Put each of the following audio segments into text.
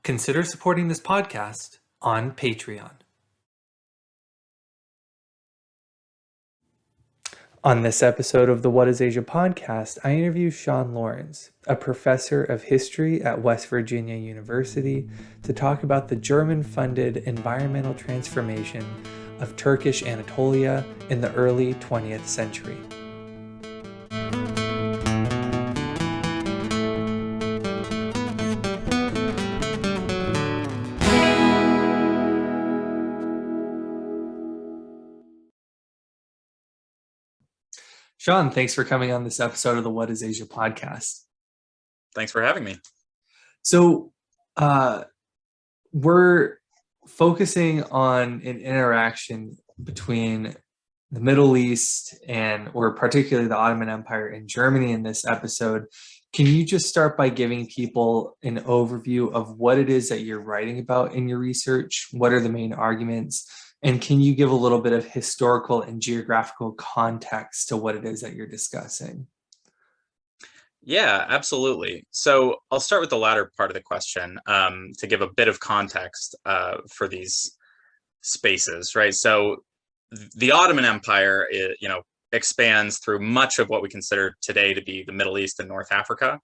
Consider supporting this podcast on Patreon. On this episode of the What is Asia podcast, I interview Sean Lawrence, a professor of history at West Virginia University, to talk about the German-funded environmental transformation of Turkish Anatolia in the early 20th century. Sean, thanks for coming on this episode of the What is Asia podcast. Thanks for having me. So we're focusing on an interaction between the Middle East or particularly the Ottoman Empire and Germany in this episode. Can you just start by giving people an overview of what it is that you're writing about in your research? What are the main arguments? And can you give a little bit of historical and geographical context to what it is that you're discussing? Yeah, absolutely. So I'll start with the latter part of the question to give a bit of context for these spaces, right? So the Ottoman Empire, expands through much of what we consider today to be the Middle East and North Africa,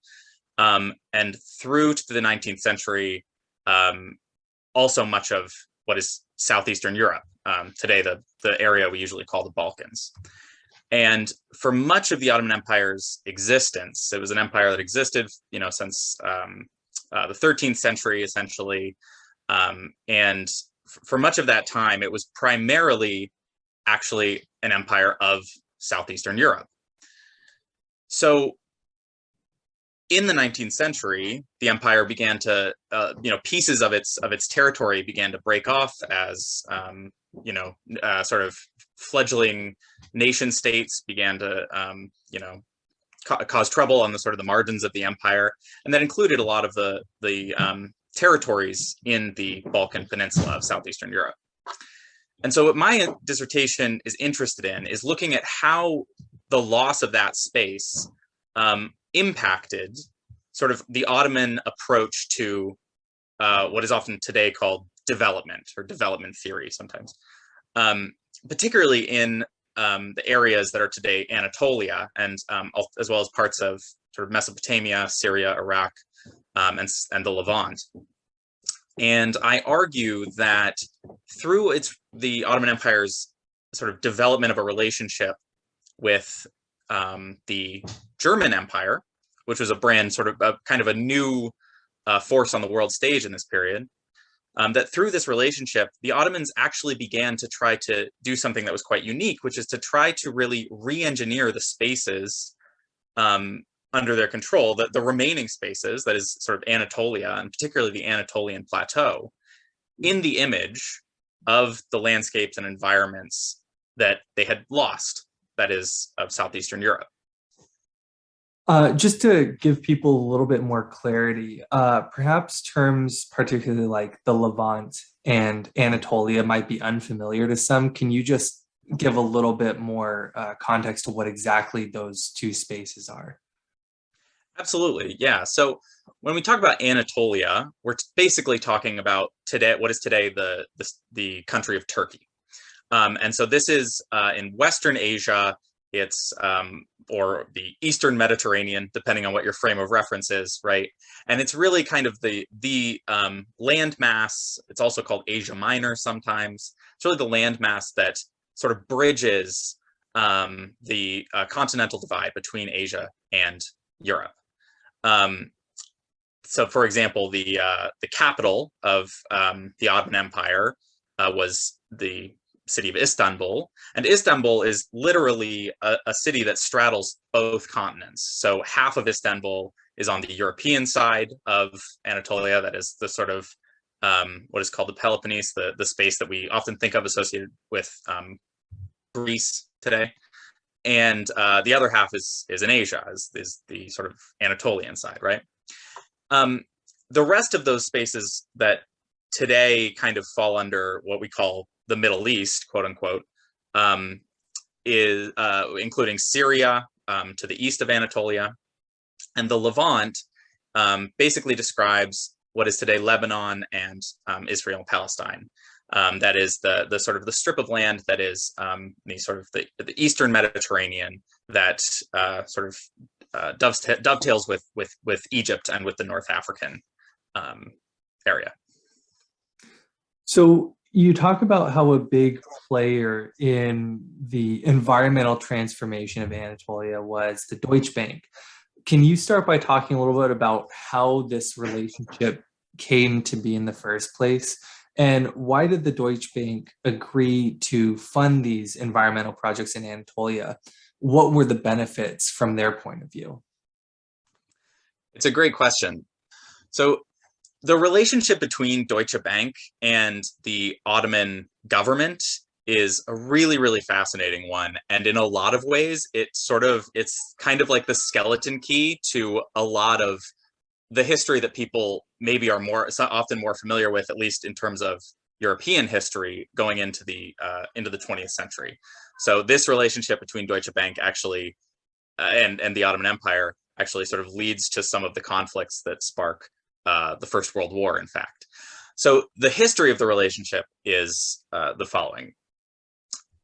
and through to the 19th century, also much of what is Southeastern Europe, today the area we usually call the Balkans. And for much of the Ottoman Empire's existence, it was an empire that existed, since the 13th century, essentially. And for much of that time, it was primarily actually an empire of Southeastern Europe. So in the 19th century, the empire began to, pieces of its territory began to break off as, sort of fledgling nation states began to, cause trouble on the sort of the margins of the empire, and that included a lot of the territories in the Balkan Peninsula of Southeastern Europe. And so what my dissertation is interested in is looking at how the loss of that space impacted sort of the Ottoman approach to what is often today called development or development theory sometimes, particularly in the areas that are today Anatolia and as well as parts of sort of Mesopotamia, Syria, Iraq, and the Levant. And I argue that through the Ottoman Empire's sort of development of a relationship with the German Empire, which was a kind of a new force on the world stage in this period, that through this relationship, the Ottomans actually began to try to do something that was quite unique, which is to try to really re-engineer the spaces under their control, the remaining spaces, that is sort of Anatolia, and particularly the Anatolian plateau, in the image of the landscapes and environments that they had lost, that is, of Southeastern Europe. Just to give people a little bit more clarity, perhaps terms particularly like the Levant and Anatolia might be unfamiliar to some. Can you just give a little bit more context to what exactly those two spaces are? Absolutely, yeah. So when we talk about Anatolia, we're basically talking about what is today the country of Turkey. And so this is in Western Asia. It's or the Eastern Mediterranean, depending on what your frame of reference is, right? And it's really kind of the landmass. It's also called Asia Minor sometimes. It's really the landmass that sort of bridges the continental divide between Asia and Europe. So, for example, the capital of the Ottoman Empire was the city of Istanbul, and Istanbul is literally a city that straddles both continents. So half of Istanbul is on the European side of Anatolia, that is the sort of what is called the Peloponnese, the space that we often think of associated with Greece today, and the other half is in Asia, is the sort of Anatolian side, right? The rest of those spaces that today kind of fall under what we call the Middle East, quote unquote, is including Syria to the east of Anatolia, and the Levant basically describes what is today Lebanon and Israel and Palestine. That is the sort of the strip of land that is the sort of the Eastern Mediterranean that sort of dovetails with Egypt and with the North African area. So you talk about how a big player in the environmental transformation of Anatolia was the Deutsche Bank. Can you start by talking a little bit about how this relationship came to be in the first place? And why did the Deutsche Bank agree to fund these environmental projects in Anatolia? What were the benefits from their point of view? It's a great question. So the relationship between Deutsche Bank and the Ottoman government is a really, really fascinating one. And in a lot of ways, it's kind of like the skeleton key to a lot of the history that people maybe are often more familiar with, at least in terms of European history going into the 20th century. So this relationship between Deutsche Bank actually and the Ottoman Empire actually sort of leads to some of the conflicts that spark the First World War, in fact. So the history of the relationship is the following.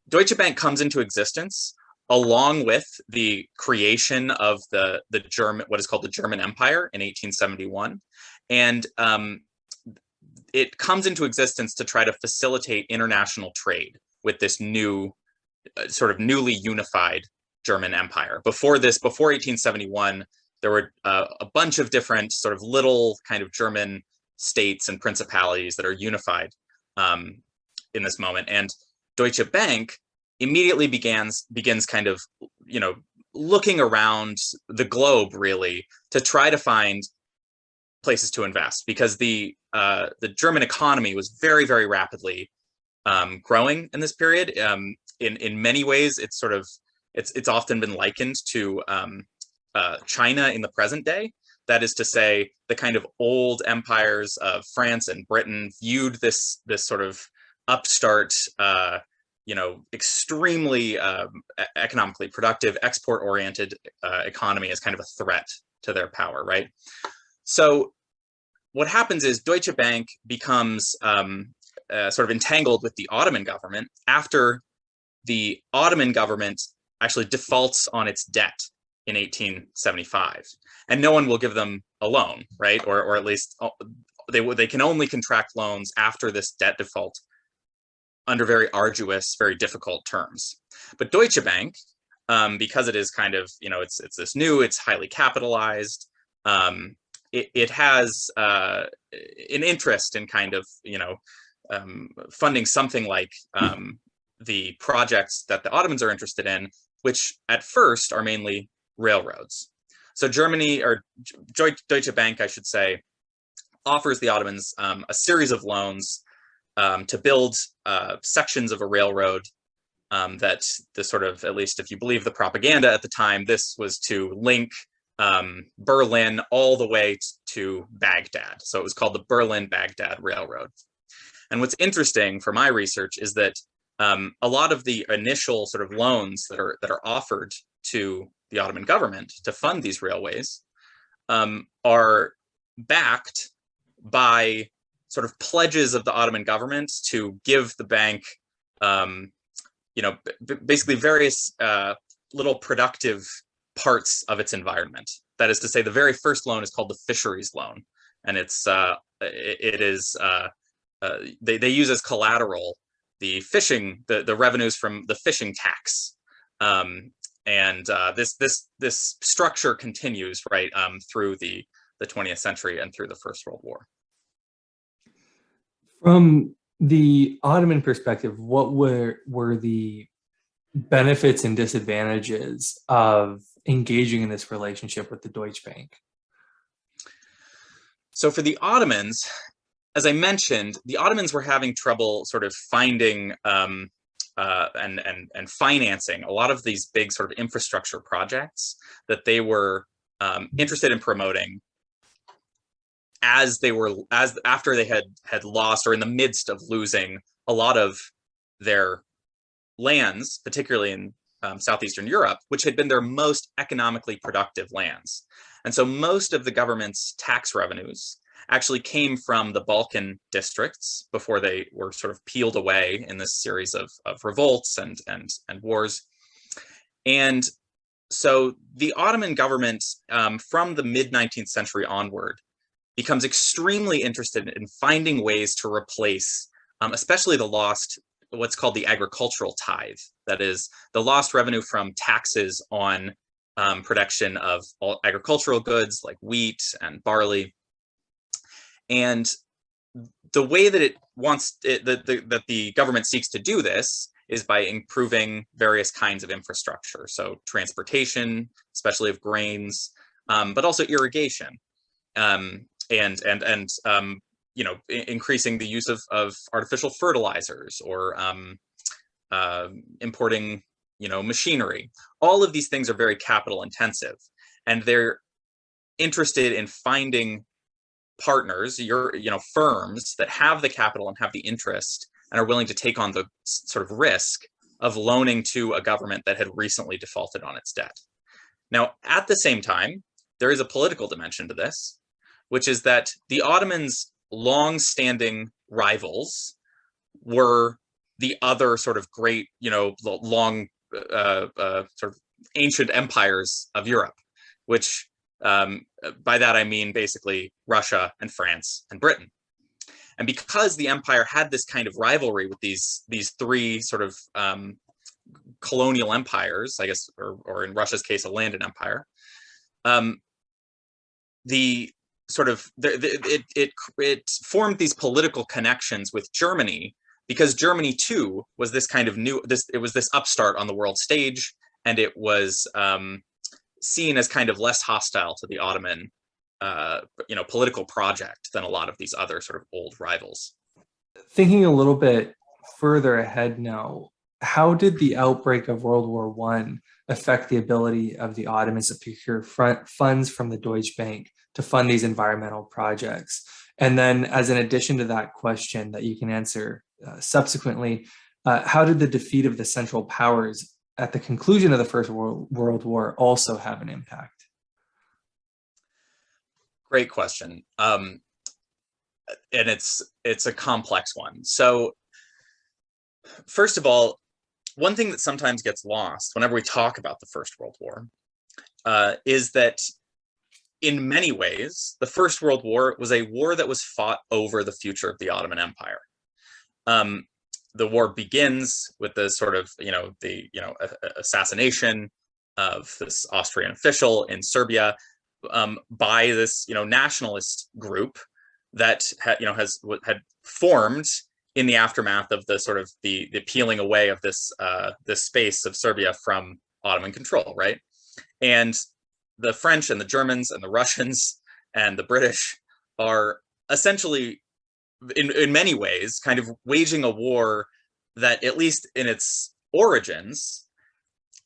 Deutsche Bank comes into existence along with the creation of the German, what is called the German Empire in 1871. And it comes into existence to try to facilitate international trade with this new, sort of newly unified German Empire. Before 1871, there were a bunch of different sort of little kind of German states and principalities that are unified in this moment. And Deutsche Bank immediately begins kind of, looking around the globe really to try to find places to invest, because the German economy was very, very rapidly growing in this period. In many ways, it's often been likened to China in the present day. That is to say, the kind of old empires of France and Britain viewed this sort of upstart, extremely economically productive, export-oriented economy as kind of a threat to their power, right? So what happens is Deutsche Bank becomes sort of entangled with the Ottoman government after the Ottoman government actually defaults on its debt in 1875, and no one will give them a loan, right? Or at least they can only contract loans after this debt default under very arduous, very difficult terms. But Deutsche Bank, because it is kind of, it's this new, it's highly capitalized, it has an interest in kind of, funding something like the projects that the Ottomans are interested in, which at first are mainly railroads. So Germany, or Deutsche Bank, I should say, offers the Ottomans a series of loans to build sections of a railroad that the sort of, at least if you believe the propaganda at the time, this was to link Berlin all the way to Baghdad. So it was called the Berlin-Baghdad Railroad. And what's interesting for my research is that a lot of the initial sort of loans that are offered to the Ottoman government to fund these railways are backed by sort of pledges of the Ottoman government to give the bank, basically various little productive parts of its environment. That is to say, the very first loan is called the fisheries loan, and they use as collateral the fishing, the revenues from the fishing tax. This structure continues right through the 20th century and through the First World War. From the Ottoman perspective, what were the benefits and disadvantages of engaging in this relationship with the Deutsche Bank? So for the Ottomans, as I mentioned, the Ottomans were having trouble sort of finding and financing a lot of these big sort of infrastructure projects that they were interested in promoting after they had lost, or in the midst of losing, a lot of their lands, particularly in southeastern Europe, which had been their most economically productive lands. And so most of the government's tax revenues actually came from the Balkan districts before they were sort of peeled away in this series of revolts and wars. And so the Ottoman government, from the mid-19th century onward, becomes extremely interested in finding ways to replace, especially the lost, what's called the agricultural tithe. That is the lost revenue from taxes on production of all agricultural goods like wheat and barley. And the way that it wants that the government seeks to do this is by improving various kinds of infrastructure. So transportation, especially of grains, but also irrigation, and increasing the use of artificial fertilizers, or importing machinery. All of these things are very capital intensive, and they're interested in finding partners, firms that have the capital and have the interest and are willing to take on the sort of risk of loaning to a government that had recently defaulted on its debt. Now, at the same time, there is a political dimension to this, which is that the Ottomans' long-standing rivals were the other sort of great, long sort of ancient empires of Europe, which by that I mean basically Russia and France and Britain. And because the empire had this kind of rivalry with these three sort of colonial empires, I guess, or in Russia's case, a landed empire, it formed these political connections with Germany, because Germany too was this kind of it was this upstart on the world stage, and it was seen as kind of less hostile to the Ottoman political project than a lot of these other sort of old rivals. Thinking a little bit further ahead now, how did the outbreak of World War I affect the ability of the Ottomans to procure funds from the Deutsche Bank to fund these environmental projects? And then, as an addition to that question that you can answer subsequently, how did the defeat of the Central Powers at the conclusion of the First World War also have an impact? Great question. And it's a complex one. So first of all, one thing that sometimes gets lost whenever we talk about the First World War is that in many ways, the First World War was a war that was fought over the future of the Ottoman Empire. The war begins with the sort of, assassination of this Austrian official in Serbia, by this nationalist group that had formed in the aftermath of the sort of the peeling away of this space of Serbia from Ottoman control, right? And the French and the Germans and the Russians and the British are essentially, in many ways, kind of waging a war that, at least in its origins,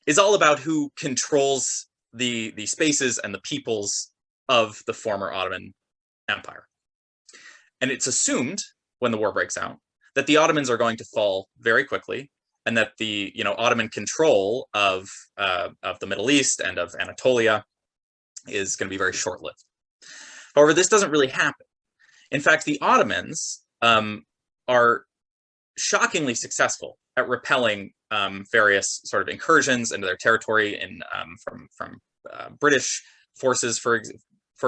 is all about who controls the spaces and the peoples of the former Ottoman Empire. And it's assumed, when the war breaks out, that the Ottomans are going to fall very quickly, and that the Ottoman control of the Middle East and of Anatolia is going to be very short-lived. However, this doesn't really happen. In fact, the Ottomans are shockingly successful at repelling various sort of incursions into their territory from British forces, for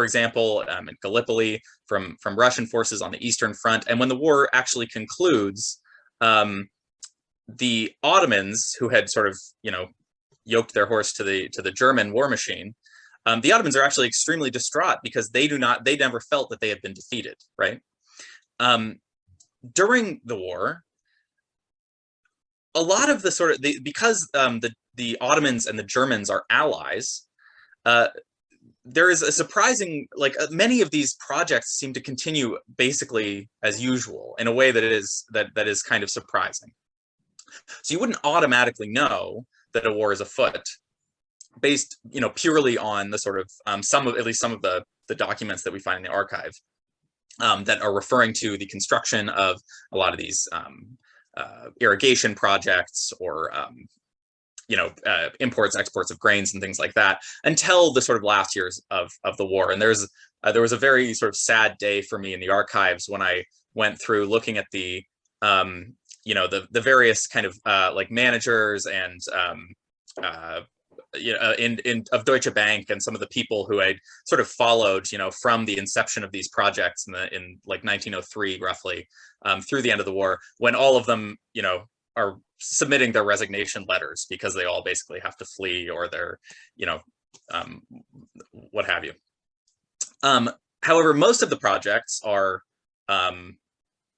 example, in Gallipoli, from Russian forces on the Eastern Front. And when the war actually concludes, the Ottomans, who had sort of yoked their horse to the German war machine, the Ottomans are actually extremely distraught, because they never felt that they had been defeated, right? During the war, a lot of the because the Ottomans and the Germans are allies, there is a surprising, many of these projects seem to continue basically as usual in a way that is kind of surprising. So you wouldn't automatically know that a war is afoot based, purely on the sort of at least some of the documents that we find in the archive that are referring to the construction of a lot of these irrigation projects, or imports, exports of grains and things like that until the sort of last years of the war. And there was a very sort of sad day for me in the archives when I went through looking at the various kind of like managers and of Deutsche Bank and some of the people who I sort of followed, from the inception of these projects in like 1903 roughly, through the end of the war, when all of them, are submitting their resignation letters because they all basically have to flee or they're, what have you. However, most of the projects are,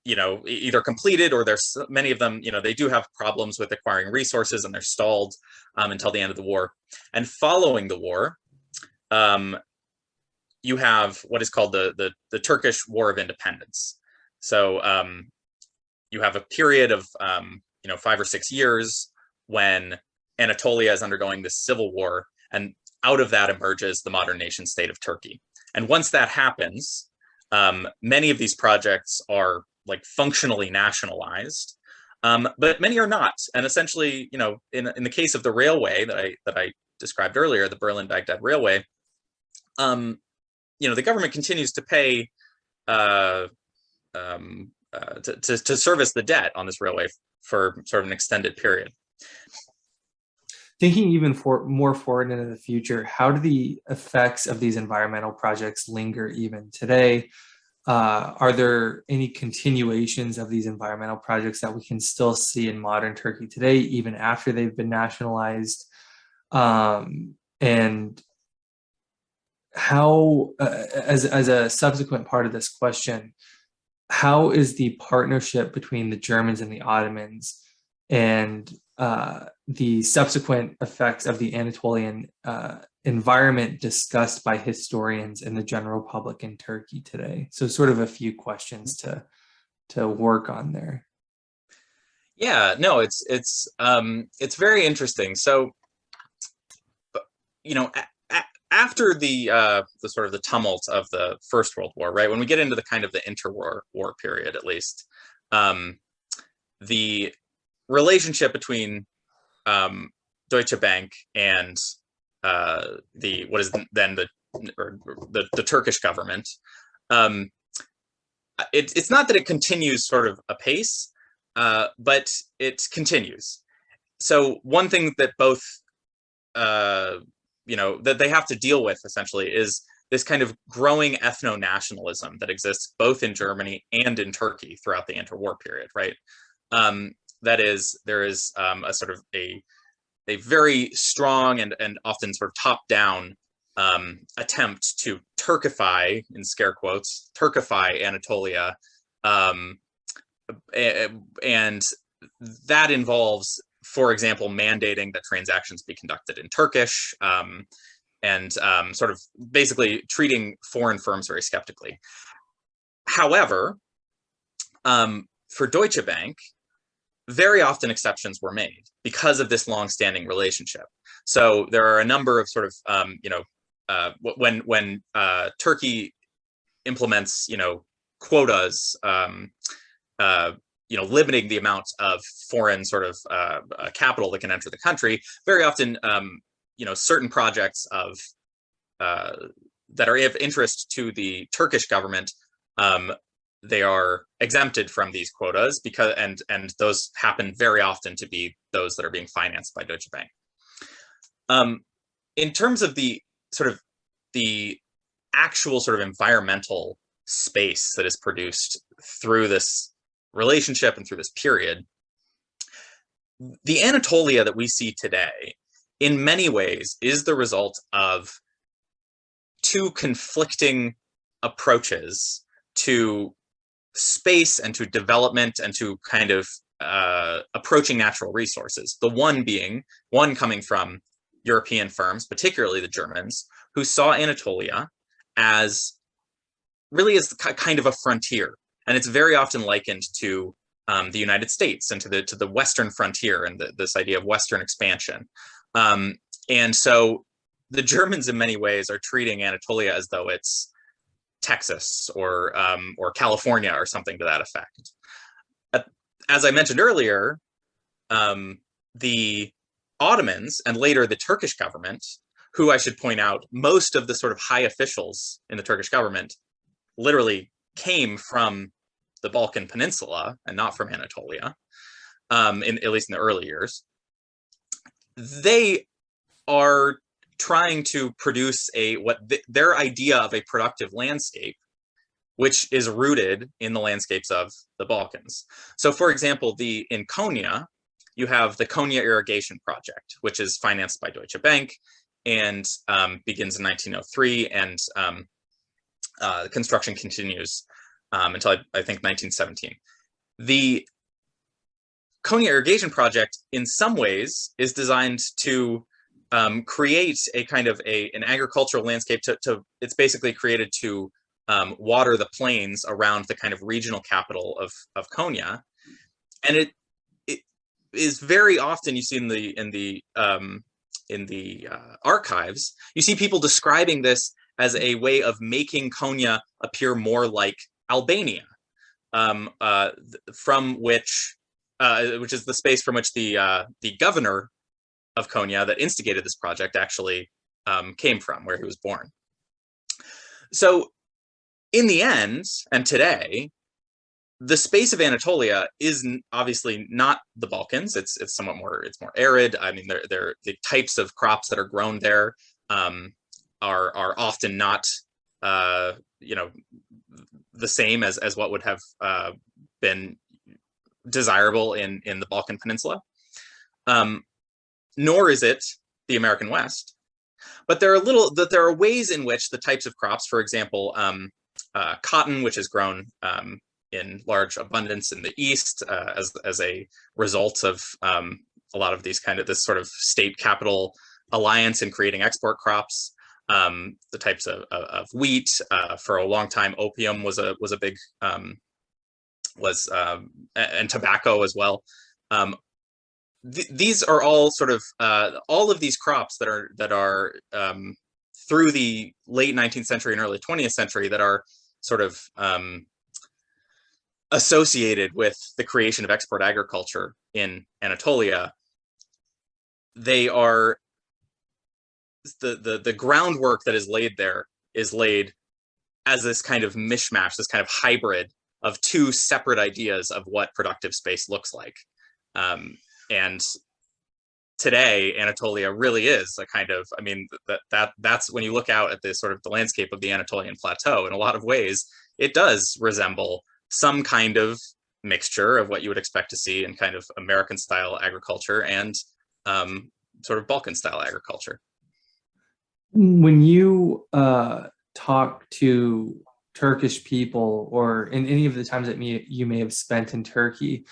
either completed or there's many of them, they do have problems with acquiring resources and they're stalled until the end of the war. And following the war, you have what is called the Turkish War of Independence. So you have a period of 5 or 6 years when Anatolia is undergoing this civil war, and out of that emerges the modern nation state of Turkey. And once that happens, many of these projects are like functionally nationalized, but many are not. And essentially, in the case of the railway that I described earlier, the Berlin-Baghdad Railway, the government continues to pay to service the debt on this railway for sort of an extended period. Thinking even more forward into the future, how do the effects of these environmental projects linger even today? Are there any continuations of these environmental projects that we can still see in modern Turkey today, even after they've been nationalized? And how, as a subsequent part of this question, how is the partnership between the Germans and the Ottomans and the subsequent effects of the Anatolian environment discussed by historians and the general public in Turkey today? So sort of a few questions to work on there. Yeah, no, it's very interesting. So, after the sort of the tumult of the First World War, right, when we get into the kind of the interwar period, at least, the relationship between Deutsche Bank and what is then the Turkish government, it's not that it continues sort of apace, but it continues. So one thing that both that they have to deal with essentially is this kind of growing ethno-nationalism that exists both in Germany and in Turkey throughout the interwar period, right? That is, there is a sort of a very strong and often sort of top-down attempt to Turkify, in scare quotes, Turkify Anatolia, and that involves, for example, mandating that transactions be conducted in Turkish, and sort of basically treating foreign firms very skeptically. However, for Deutsche Bank, very often exceptions were made because of this long-standing relationship. So there are a number of sort of, when Turkey implements, quotas, limiting the amount of foreign sort of capital that can enter the country, very often, certain projects of that are of interest to the Turkish government, they are exempted from these quotas because, and those happen very often to be those that are being financed by Deutsche Bank. In terms of the sort of the actual sort of environmental space that is produced through this relationship and through this period, the Anatolia that we see today, in many ways, is the result of two conflicting approaches to space and to development and to kind of approaching natural resources. The one coming from European firms, particularly the Germans, who saw Anatolia as really as kind of a frontier. And it's very often likened to the United States and to the Western frontier and this idea of Western expansion. And so the Germans in many ways are treating Anatolia as though it's Texas or California or something to that effect. As I mentioned earlier, the Ottomans and later the Turkish government, who I should point out, most of the sort of high officials in the Turkish government literally came from the Balkan Peninsula and not from Anatolia, at least in the early years. They are trying to produce their idea of a productive landscape, which is rooted in the landscapes of the Balkans. So, for example, in Konya, you have the Konya Irrigation Project, which is financed by Deutsche Bank and begins in 1903, and the construction continues until I think 1917. The Konya Irrigation Project, in some ways, is designed to create a kind of an agricultural landscape. It's basically created to water the plains around the kind of regional capital of Konya, and it is very often, you see in the archives, you see people describing this as a way of making Konya appear more like Albania, from which is the space from which the governor of Konya that instigated this project actually came from, where he was born. So in the end, and today, the space of Anatolia is obviously not the Balkans. It's somewhat more, it's more arid. I mean, the types of crops that are grown there are often not the same as what would have been desirable in the Balkan Peninsula. Nor is it the American West. But there are ways in which the types of crops, for example, cotton, which is grown in large abundance in the East as a result of a lot of this sort of state capital alliance in creating export crops. The types of wheat, for a long time, opium was a big and tobacco as well. These are all sort of all of these crops that are through the late 19th century and early 20th century that are sort of associated with the creation of export agriculture in Anatolia. They are the groundwork that is laid there is laid as this kind of mishmash, this kind of hybrid of two separate ideas of what productive space looks like. And today, Anatolia really is a kind of, I mean, that's when you look out at this sort of the landscape of the Anatolian plateau, in a lot of ways, it does resemble some kind of mixture of what you would expect to see in kind of American style agriculture and sort of Balkan style agriculture. When you talk to Turkish people, or in any of the times that you may have spent in Turkey,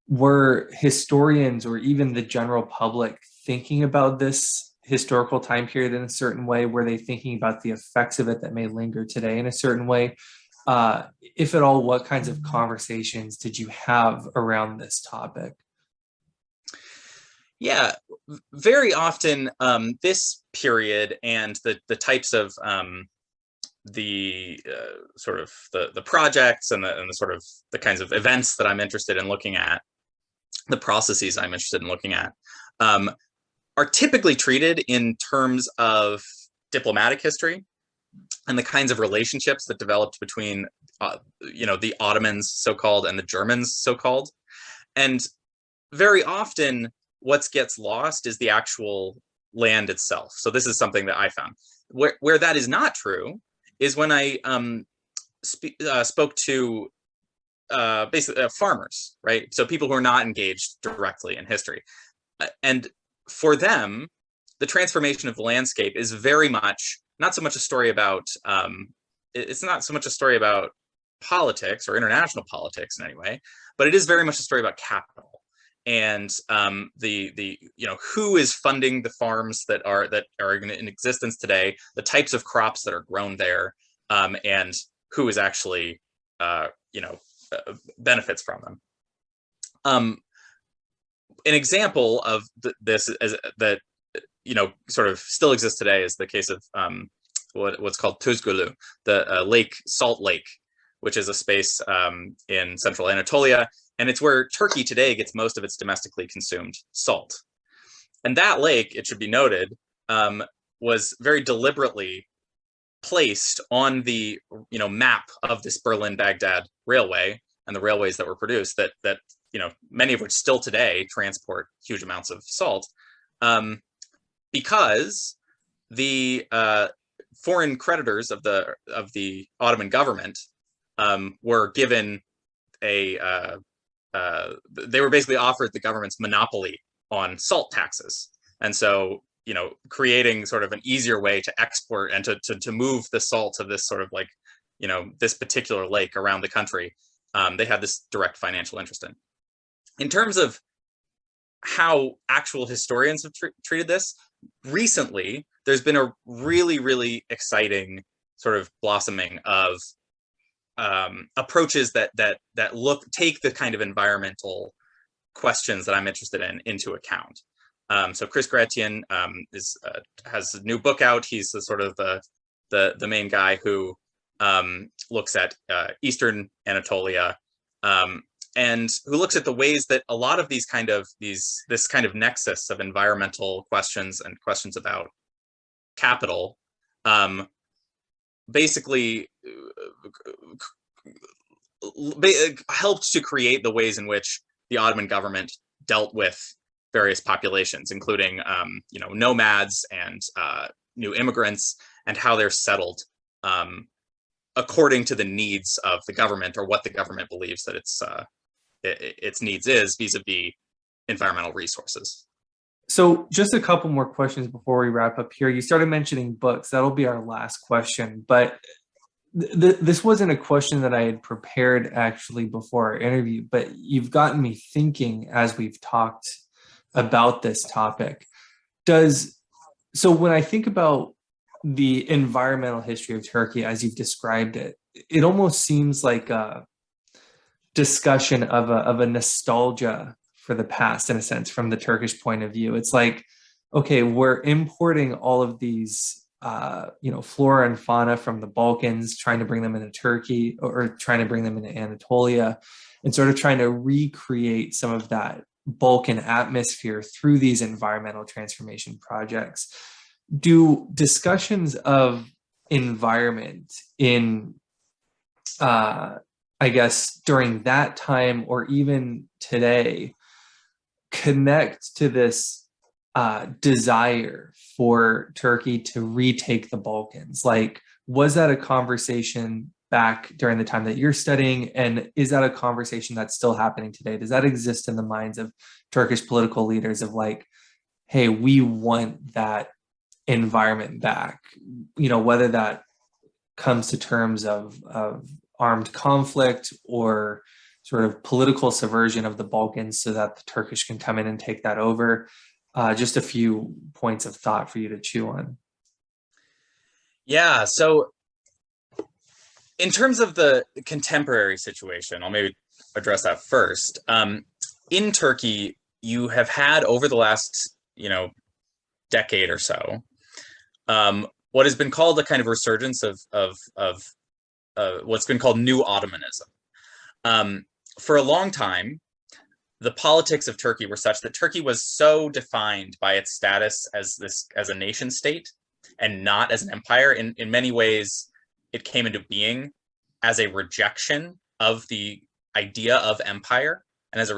were historians or even the general public thinking about this historical time period in a certain way? Were they thinking about the effects of it that may linger today in a certain way? If at all, what kinds of conversations did you have around this topic? Yeah, very often this period and the types of sort of the projects and the sort of the kinds of events that I'm interested in looking at, the processes I'm interested in looking at, are typically treated in terms of diplomatic history and the kinds of relationships that developed between the Ottomans, so-called, and the Germans, so-called. And very often what gets lost is the actual land itself. So this is something that I found. Where that is not true is when I spoke to basically farmers, right? So people who are not engaged directly in history. And for them, the transformation of the landscape is very much not so much a story about, it's not so much a story about politics or international politics in any way, but it is very much a story about capital and who is funding the farms that are in existence today, the types of crops that are grown there, and who is actually benefits from them. An example of this that sort of still exists today is the case of what's called Tuzgulu, the salt lake, which is a space in central Anatolia, and it's where Turkey today gets most of its domestically consumed salt. And that lake, it should be noted, was very deliberately placed on the map of this Berlin-Baghdad railway and the railways that were produced, that many of which still today transport huge amounts of salt, because the foreign creditors of the Ottoman government were given they were basically offered the government's monopoly on salt taxes, and so creating sort of an easier way to export and to move the salt of this sort of like this particular lake around the country. They had this direct financial interest in. In terms of how actual historians have treated this, recently there's been a really, really exciting sort of blossoming of approaches that take the kind of environmental questions that I'm interested in into account. So Chris Gratian has a new book out. He's the sort of the main guy who looks at Eastern Anatolia, and who looks at the ways that a lot of this kind of nexus of environmental questions and questions about capital basically helped to create the ways in which the Ottoman government dealt with various populations, including nomads and new immigrants, and how they're settled according to the needs of the government, or what the government believes that its needs is vis-a-vis environmental resources. So just a couple more questions before we wrap up here. You started mentioning books. That'll be our last question, but this wasn't a question that I had prepared actually before our interview, but you've gotten me thinking as we've talked about this topic. So when I think about the environmental history of Turkey as you've described it, it almost seems like a discussion of a nostalgia for the past, in a sense, from the Turkish point of view. It's like, okay, we're importing all of these flora and fauna from the Balkans, trying to bring them into Turkey, or trying to bring them into Anatolia, and sort of trying to recreate some of that Balkan atmosphere through these environmental transformation projects. Do discussions of environment in, I guess, during that time or even today connect to this desire for Turkey to retake the Balkans? Like, was that a conversation back during the time that you're studying? And is that a conversation that's still happening today? Does that exist in the minds of Turkish political leaders of like, hey, we want that environment back, whether that comes to terms of armed conflict or sort of political subversion of the Balkans so that the Turkish can come in and take that over? Just a few points of thought for you to chew on. Yeah, so in terms of the contemporary situation, I'll maybe address that first. In Turkey, you have had over the last, decade or so, what has been called a kind of resurgence of what's been called New Ottomanism. For a long time, the politics of Turkey were such that Turkey was so defined by its status as a nation state and not as an empire. In many ways, it came into being as a rejection of the idea of empire, and as a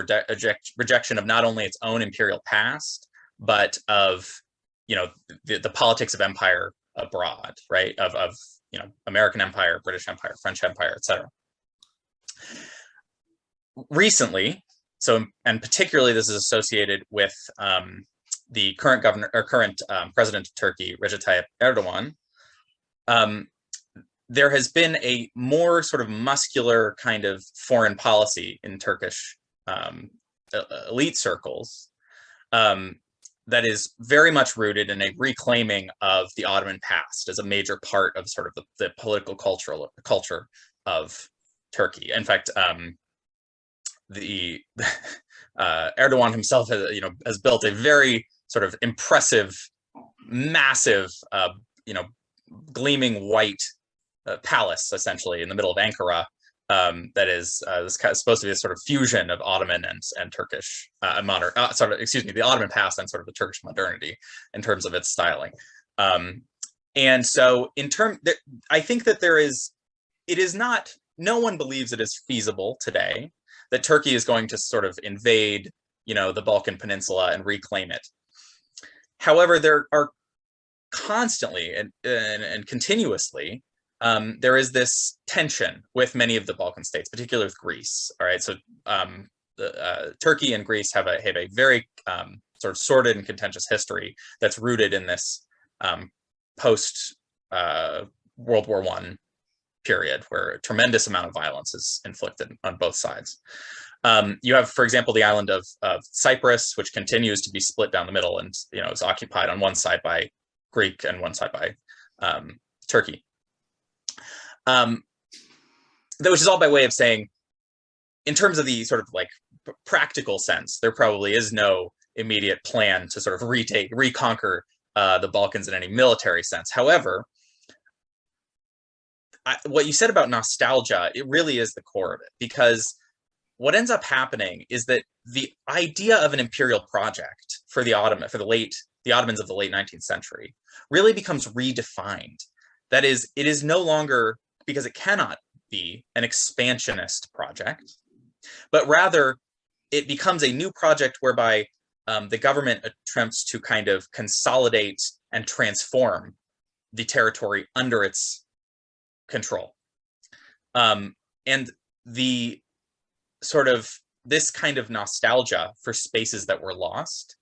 rejection of not only its own imperial past, but of the politics of empire abroad, right? Of American empire, British empire, French empire, etc. Recently, and particularly this is associated with the current president of Turkey, Recep Tayyip Erdogan. There has been a more sort of muscular kind of foreign policy in Turkish elite circles that is very much rooted in a reclaiming of the Ottoman past as a major part of sort of the political culture of Turkey. In fact, Erdogan himself has built a very sort of impressive, massive, gleaming white palace, essentially, in the middle of Ankara, that is this kind of supposed to be a sort of fusion of Ottoman and Turkish modern, the Ottoman past and sort of the Turkish modernity in terms of its styling. And so I think that it is not, no one believes it is feasible today that Turkey is going to sort of invade, the Balkan Peninsula and reclaim it. However, there are constantly and continuously, there is this tension with many of the Balkan states, particularly with Greece. All right, so Turkey and Greece have a very sort of sordid and contentious history that's rooted in this post World War I period, where a tremendous amount of violence is inflicted on both sides. You have, for example, the island of Cyprus, which continues to be split down the middle, and is occupied on one side by Greek and one side by Turkey. Which is all by way of saying, in terms of the sort of like practical sense, there probably is no immediate plan to sort of reconquer the Balkans in any military sense. However, what you said about nostalgia, it really is the core of it, because what ends up happening is that the idea of an imperial project for the Ottomans of the late 19th century really becomes redefined. That is, it is no longer, because it cannot be, an expansionist project, but rather it becomes a new project whereby the government attempts to kind of consolidate and transform the territory under its control. And the sort of this kind of nostalgia for spaces that were lost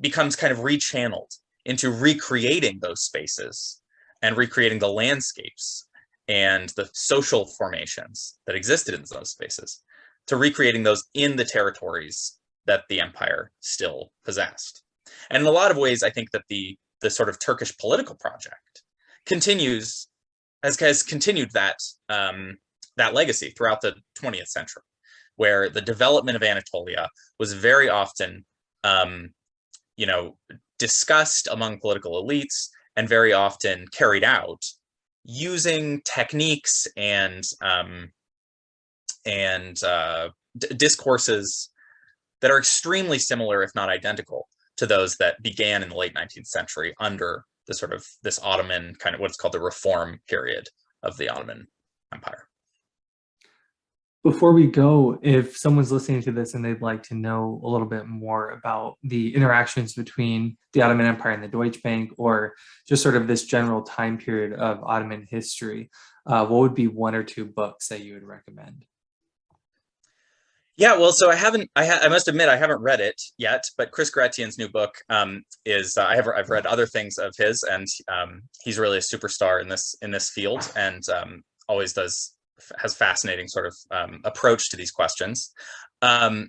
becomes kind of rechanneled into recreating those spaces and recreating the landscapes and the social formations that existed in those spaces, to recreating those in the territories that the empire still possessed. And in a lot of ways, I think that the sort of Turkish political project has continued that legacy throughout the 20th century, where the development of Anatolia was very often, discussed among political elites and very often carried out using techniques and discourses that are extremely similar, if not identical, to those that began in the late 19th century under the sort of this Ottoman kind of what's called the reform period of the Ottoman Empire. Before we go, if someone's listening to this and they'd like to know a little bit more about the interactions between the Ottoman Empire and the Deutsche Bank, or just sort of this general time period of Ottoman history, what would be one or two books that you would recommend? Yeah, well, so I must admit I haven't read it yet, but Chris Gratian's new book is I've read other things of his, and he's really a superstar in this field, and always has fascinating sort of approach to these questions. There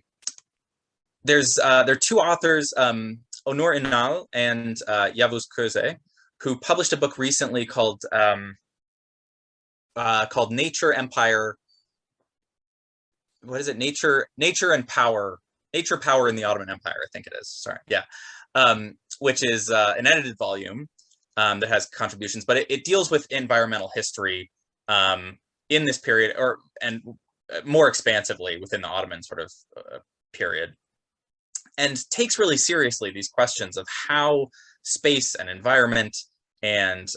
are two authors, Onur Ünal and Yavuz Köse, who published a book recently called Nature, Empire. What is it? Nature and Power. Nature, Power in the Ottoman Empire, I think it is. Sorry, yeah, which is an edited volume that has contributions, but it deals with environmental history in this period, and more expansively within the Ottoman sort of period, and takes really seriously these questions of how space and environment and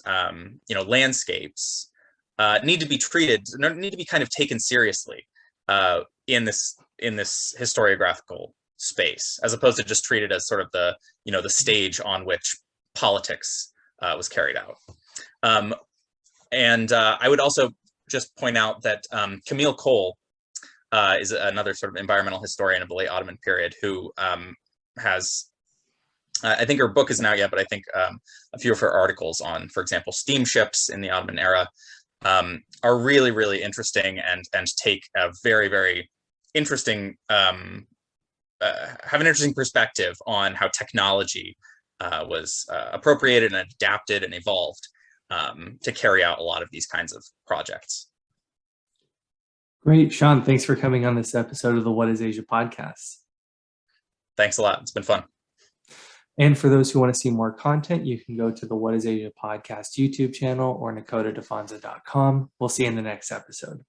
landscapes need to be kind of taken seriously in this historiographical space, as opposed to just treated as sort of the stage on which politics was carried out. And I would also just point out that Camille Cole is another sort of environmental historian of the late Ottoman period who has, I think her book isn't out yet, but I think a few of her articles on, for example, steamships in the Ottoman era are really, really interesting and take a very, very interesting, have an interesting perspective on how technology was appropriated and adapted and evolved to carry out a lot of these kinds of projects. Great. Sean, thanks for coming on this episode of the What is Asia podcast. Thanks a lot. It's been fun. And for those who want to see more content, you can go to the What is Asia podcast YouTube channel or NAKOTA DIFONZO.com. We'll see you in the next episode.